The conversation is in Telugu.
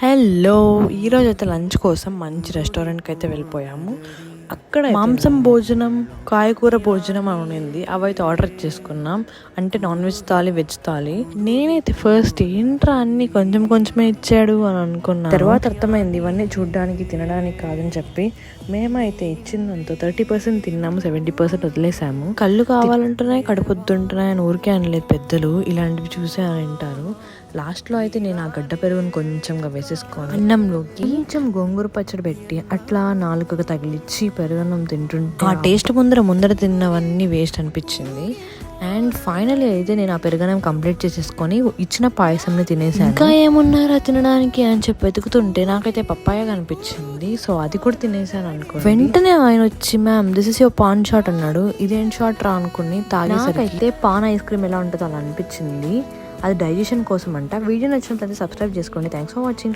హలో, ఈరోజు అయితే లంచ్ కోసం మంచి రెస్టారెంట్కి అయితే వెళ్ళిపోయాము. అక్కడ మాంసం భోజనం, కాయకూర భోజనం అని ఉంది. అవైతే ఆర్డర్ చేసుకున్నాం. అంటే non veg thali, veg thali. నేనైతే ఫస్ట్ ఏంట్రా అన్ని కొంచెం కొంచెమే ఇచ్చాడు అని అనుకున్నాను. తర్వాత అర్థమైంది ఇవన్నీ చూడడానికి తినడానికి కాదని చెప్పి. మేమైతే ఇచ్చిందంతా 30% తిన్నాము, 70% వదిలేసాము. కళ్ళు కావాలంటున్నాయి, కడుపొద్దుంటున్నాయి అని ఊరికే అనలేదు పెద్దలు. ఇలాంటివి చూసే అని అంటారు. లాస్ట్లో అయితే నేను ఆ గడ్డ పెరుగుని కొంచెంగా వేసేసుకొని అన్నంలోకి కొంచెం గోంగూర పచ్చడి పెట్టి అట్లా నాలుకగా తగిలిచ్చి పెరుగన్నం తింటుంటే ఆ టేస్ట్ ముందర తిన్నవన్నీ వేస్ట్ అనిపించింది. అండ్ ఫైనలీ అయితే నేను ఆ పెరుగన్నం కంప్లీట్ చేసేసుకొని ఇచ్చిన పాయసంని తినేసాను. ఇంకా ఏమున్నారా తినడానికి అని చెప్పి వెతుకుతుంటే నాకైతే పప్పాయ కనిపించింది. సో అది కూడా తినేసాను అనుకో. వెంటనే ఆయన వచ్చి ma'am this is your pan shot అన్నాడు. ఇదేం షాట్ రా అనుకుని తాగేసరికి పాన్ ఐస్ క్రీమ్ ఎలా ఉంటుందో అలా అనిపించింది. అది డైజెషన్ కోసం అంట. వీడియో నచ్చినట్లయితే సబ్స్క్రైబ్ చేసుకోండి. Thanks for watching.